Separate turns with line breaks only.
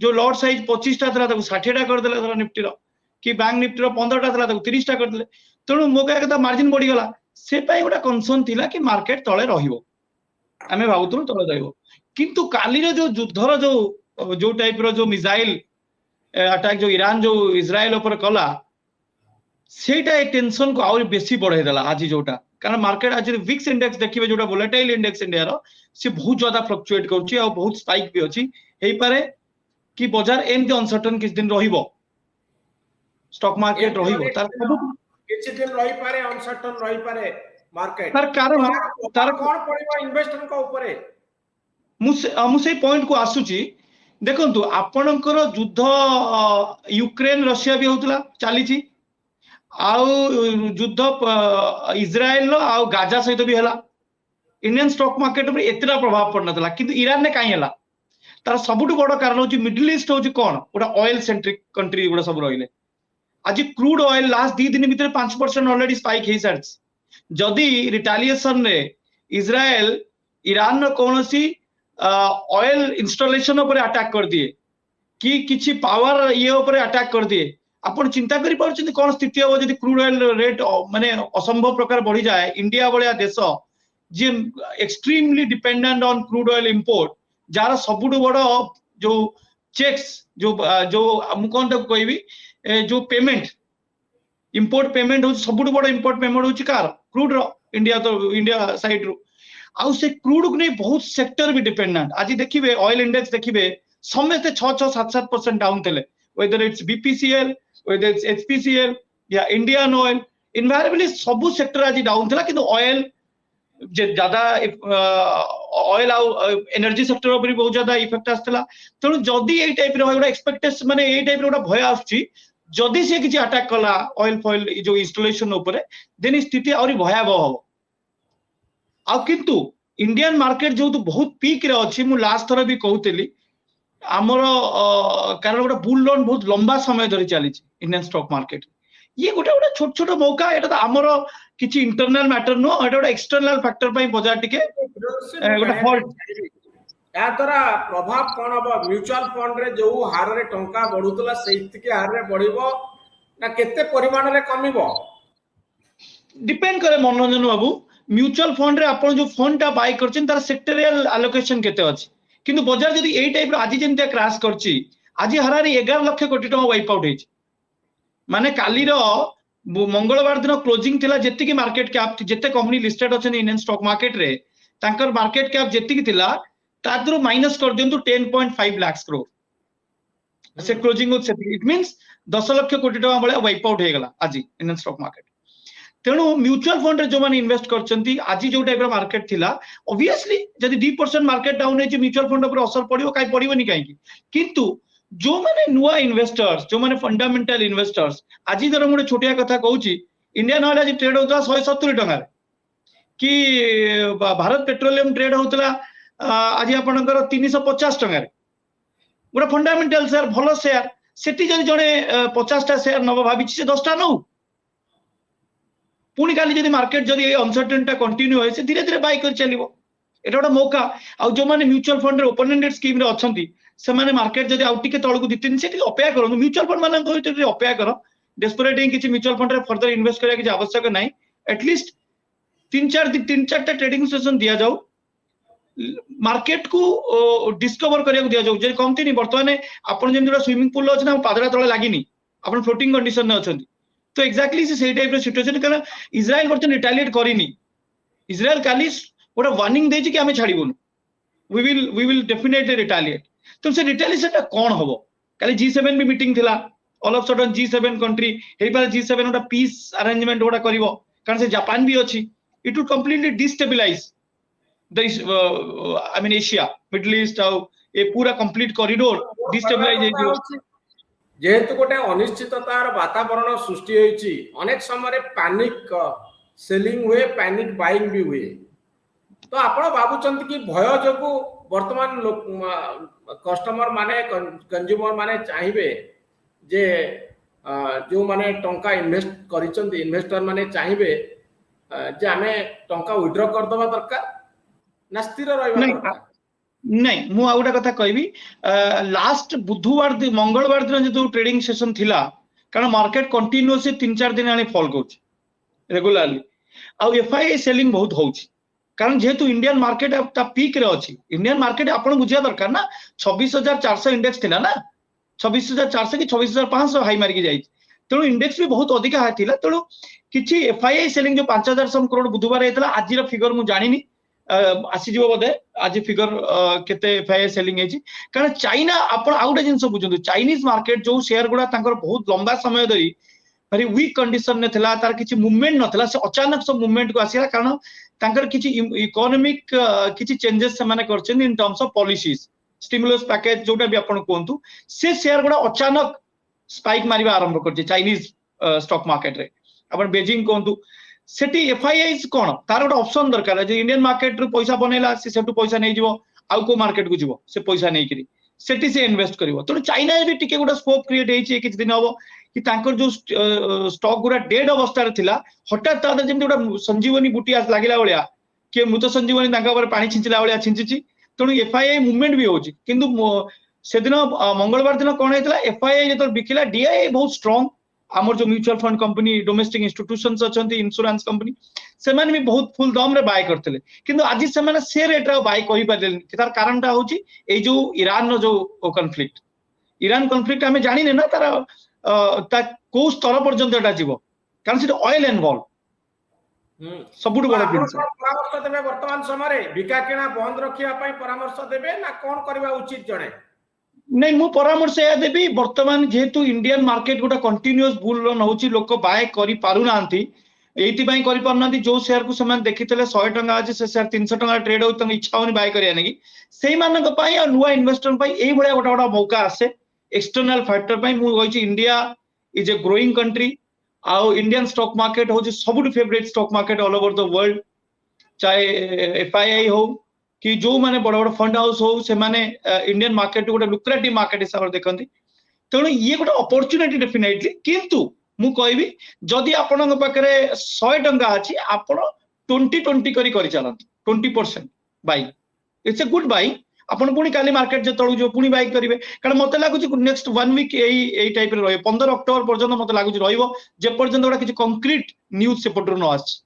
जो lot size 25 टा 60 टा कर देले निफ्टी रो कि बैंक निफ्टी रो 15 टा 30 टा कर देले तेणु मो कह कथा मार्जिन बढ़ी गला से पाई गोटा कंसर्न थिला कि मार्केट तळे रहिबो आमे भाबुतु तळे रहिबो किंतु काली रे जो युद्धर जो टाइप रो जो मिसाइल अटैक जो ईरान जो इजराइल ऊपर कला सेटा टेंशन को आउरी बेसी बढ़ाई देला आज जोटा कारण मार्केट आज विक्स इंडेक्स देखिबे जोटा वोलेटाइल इंडेक्स इंडिया रो से बहुत ज्यादा फ्लक्चुएट करछि आ बहुत स्पाइक भी अछि हेई पारे कि बाजार एमती अनसर्टेन किछ दिन रहिबो स्टॉक मार्केट रहिबो तार
किछ दिन रहि पारे अनसर्टेन रहि पारे मार्केट
तार कारण तार
कोन पड़िबो इन्वेस्टर को ऊपर
मु से पॉइंट को आसुची देखंतु आपणकर युद्ध यूक्रेन रशिया भी होतला चालीची आउ युद्ध इजराइल आउ गाजा सहित भी हला इंडियन स्टॉक मार्केट पर एतरा प्रभाव पड़ नतला किंतु ईरान ने काई हला तार सबुटु बड़ कारण होची मिडिल ईस्ट होची कोन ओटा ऑयल सेंट्रिक कंट्री गुडा सब रहिले आज क्रूड ऑयल लास्ट 2 दिन भीतर 5% ऑलरेडी स्पाइक हे सार्स जदी रिटेलिएशन रे इजराइल ईरान न कोनोसी ऑयल इंस्टॉलेशन ऊपर अटैक कर दिए कि किछि पावर ये ऊपर अटैक कर दिए आपण चिंता करि पारछन कोन स्थिति हो जदी क्रूड ऑयल रेट माने असंभव प्रकार बढ़ी जाए इंडिया बलिया देश जे extremely dependent on crude oil import जार सबुटु बड़ जो चेक्स जो जो हम कोन तक कहबी जो पेमेंट इंपोर्ट पेमेंट हो सबुटु बड़ इंपोर्ट पेमेंट हो कार क्रूड रो इंडिया तो इंडिया साइड रो आउ से क्रूड को नहीं बहुत सेक्टर भी डिपेंडेंट आज देखिबे ऑयल इंडेक्स देखिबे समस्त 6-7% डाउन थले whether it's BPCL whether it's HPCL या इंडियन ऑयल इनवेरिएबली सब सेक्टर आज डाउन थला किंतु ऑयल जे ज्यादा ऑयल आउ एनर्जी सेक्टर ऊपर बहुत ज्यादा इफेक्ट आस्तला तेणु जदी एई टाइप रो एगुडा एक्सपेक्टेशन माने एई टाइप रो एगुडा भय आछी जदी से किछि अटैक कला ऑयल फॉइल जो इंस्टॉलेशन ऊपर देन स्थिति और भयावह हो आ किंतु इंडियन मार्केट जो तो बहुत पीक रे अछि मु लास्ट थरा भी कहउतली हमर कारण गोटा बुल रन बहुत लंबा समय धरि चली इंडियन स्टॉक मार्केट ये गोटा गोटा छोट छोट मौका एटा हमर किछि इंटरनल मैटर नो एटा गोटा एक्सटर्नल फैक्टर पई बाजार टिके गोटा फॉल्ट
या तोरा प्रभाव कोन अब म्यूचुअल फंड रे जो हार रे टंका बढ़ुतला सेति के हार रे बढ़िबो ना केते परिमाण रे कमिबो
डिपेंड करे मनोरंजन बाबू म्यूचुअल फंड रे आपण जो फंड टा बाय करछन तार सेक्टोरियल एलोकेशन केते अछि किंतु बाजार जदी एई टाइप रो आज जेंतिया क्रैश करछि आज हरारी 11 लाख कोटी टका वाइप आउट हेछि माने काली रो मंगलवार दिन क्लोजिंग थिला जेति की मार्केट कैप जेते कंपनी लिस्टेड अछन इंडियन स्टॉक मार्केट रे तांकर मार्केट कैप जेति की थिला तादरो माइनस कर दियंतु 10.5 लाख करोड़ से क्लोजिंग होत सेति इट मींस 10 लाख कोटी टका बळे वाइप आउट हे गला आज इंडियन स्टॉक मार्केट तेणु म्यूचुअल फंड रे जो माने इन्वेस्ट करछंती आज जो टाइप रो मार्केट थिला ऑब्वियसली जदी 2% मार्केट डाउन हे म्यूचुअल फंड ऊपर असर पड़िबो काई पड़िबोनी काई किंतु जो माने नुआ इन्वेस्टर्स जो माने फंडामेंटल इन्वेस्टर्स आज जरा मोटे छोटिया कथा कहूची इंडियन ऑयल आज ट्रेड होता 170 टका कि भारत पेट्रोलियम ट्रेड होतला आज आपनकर 350 टका गोटा फंडामेंटल शेयर भलो शेयर सेठी जदी जने 50 टा शेयर नबो भाबिछि से 10 टा नौ पुणी काली जदी मार्केट जदी अनसर्टेनिटी कंटिन्यू होय से धीरे धीरे बाय कर चलिबो एटा गोटा मौका आ जो माने म्यूचुअल फंड रे ओपन एंडेड स्कीम रे अछंती से माने मार्केट जदी आउट टिके तळकु दितिन से अपेक्षा करो म्यूचुअल फंड माने कोइ अपेक्षा करो डेस्परेट हि किछि म्यूचुअल फंड रे फर्दर इन्वेस्ट करिया किछि आवश्यक नै एटलीस्ट 3-4 टा ट्रेडिंग सेशन दिया जाऊ मार्केट को डिस्कवर करिया दिया जाऊ जे कमती नि वर्तमान आपण जेम स्विमिंग पूल अछि ना पादरा तळे लागिनी आपण फ्लोटिंग कंडीशन ने अछंती तो एक्जेक्टली से सेही टाइप रो सिचुएशन कारण इजराइल वर्तमान रिटेलिएट करिनी इजराइल काली गोटा वार्निंग देछि कि हमें छाड़ीबोनु वी विल डेफिनेटली रिटेलिएट तो से रिटेलिएशन कोन हबो काली G7 भी मीटिंग थिला all of sudden G7 country हेई पारे G7 ओटा पीस अरेंजमेंट ओटा करिवो कारण से जापान भी अछि it will completely destabilize the I mean Asia Middle East a पूरा कंप्लीट कॉरिडोर डिस्टेबलाइज हे जो
जेहेतु गोटे अनिश्चिततार वातावरण सृष्टि होईची अनेक समय पैनिक सेलिंग हुए पैनिक बाइंग भी हुए तो आपण भाबुचंत कि भय जोगु वर्तमान कस्टमर माने कंज्यूमर माने चाहिबे जे जो माने टंका इन्वेस्ट करिचंती इन्वेस्टर माने चाहिबे जे हमें टंका विथड्रॉ कर दबा दरकार ना स्थिर रहबा दरकार
नहीं मु आ गोटे कथा कहबी लास्ट बुधवार मंगलवार दिन जो ट्रेडिंग सेशन थिला कारण मार्केट कंटिन्यूअसली 3-4 दिन आनी फॉल करूची रेगुलरली आउ एफआईआई सेलिंग बहुत होची कारण जेहेतु इंडियन मार्केट ता पीक रे अछि इंडियन मार्केट आपण बुझिया दरकार ना 26400 इंडेक्स थिला ना 26400 कि 26500 हाई मार्क जाई तेणु इंडेक्स भी बहुत अधिक हाई थिला तेणु किछि एफआईआई सेलिंग जो 5000 करोड़ बुधवार हेतला आज रो फिगर मु जानिनी आसी जीव बोधे आज फिगर केते एफआईआई सेलिंग हेची कारण चाइना आपण आउटे जिंस बुझंतु चाइनीज मार्केट जो शेयर गुडा तांकर बहुत लंबा समय धरी very weak condition ने थिला तार किछि मूवमेंट नथिला से अचानक सब मूवमेंट को आसीला कारण तांकर किछि इकोनॉमिक किछि चेंजेस से माने करछन in terms of policies stimulus package जोटा भी आपण कोंतु से शेयर गुडा अचानक स्पाइक मारिबा आरंभ करछि चाइनीज स्टॉक मार्केट रे आपण बेजिंग कोंतु सेठी एफआईआई कोन तार गोटे ऑप्शन दरकार है जे इंडियन मार्केट रू पैसा बनेला से सेटू पैसा नै जिवो आउ को मार्केट को जिवो से पैसा नै करी सेठी से इन्वेस्ट करिवो तो चाइना भी टिके गोटे स्कोप क्रिएट हेछि किछ दिन हबो कि तांकर जो स्टॉक गुडा डेड अवस्था रे थिला हठात तादर जेमति गोटे संजीवनी बुटी आस लागिला बलिया के मृत संजीवनी तांका ऊपर पानी छिंचिला बलिया छिंचिची तणु एफआईआई मूवमेंट भी होछि किंतु सेदिन मंगलवार दिन कोन हेतला एफआईआई जेतो बिकिला डीआईआई बहुत स्ट्रांग आमर जो mutual fund company domestic institutions अछंती इंश्योरेंस कंपनी से माने भी बहुत फुल दम रे बाय करथिले किंतु आज से माने से रेट रे बाय कहि पारले तार कारणटा होछि ए जो ईरान नो जो कॉन्फ्लिक्ट ईरान कॉन्फ्लिक्ट हमें जानि ने ना तार ता को स्तर पर्यंत एटा जीवो कारण से ऑयल इन्वॉल्व सबुठ बड़ा बिजनेस
परामर्श देबे वर्तमान समय रे बिका किना बंद रखिया पई परामर्श देबे ना कोन करबा उचित जणे
नहीं मु परामर्श या देबी वर्तमान जेहेतु इंडियन मार्केट गोटा कंटिन्यूअस बुल रन होची लोक बाय करि पारु नांती एटी बाय करि पारनांती जो शेयर को समान देखितले 100 टंका अछि से शेयर 300 टंका ट्रेड होत तंग इच्छा होनी बाय करिया नेकी सेही मानक पई आ नुवा इन्वेस्टर पई एही भलिया गोटा गोटा मौका आसे एक्सटर्नल फैक्टर पई मु होइची India is a growing country आउ इंडियन स्टॉक मार्केट होची सबुट favourite stock market all over the world चाहे एफआईआई हो कि जो माने बड़ बड़ फंड हाउस हो से माने इंडियन मार्केट गोटे लुक्रेटिव मार्केट हिसाब से देखंती तेणु ये गोटे अपॉर्चुनिटी डेफिनेटली किंतु मु कहबी जदि आपन पाखरे 100 टंका अछि आपण 20-20 करी चलंती 20% by it's a good by आपण पुनी काली मार्केट जे तळु जो पुनी बाई करिवे कारण मते लागुची नेक्स्ट 1 वीक एई टाइप रे रहय 15 अक्टोबर पर्यंत मते लागुची रहइबो जे पर्यंत गोटा किछि कंक्रीट न्यूज से पटरो न आछि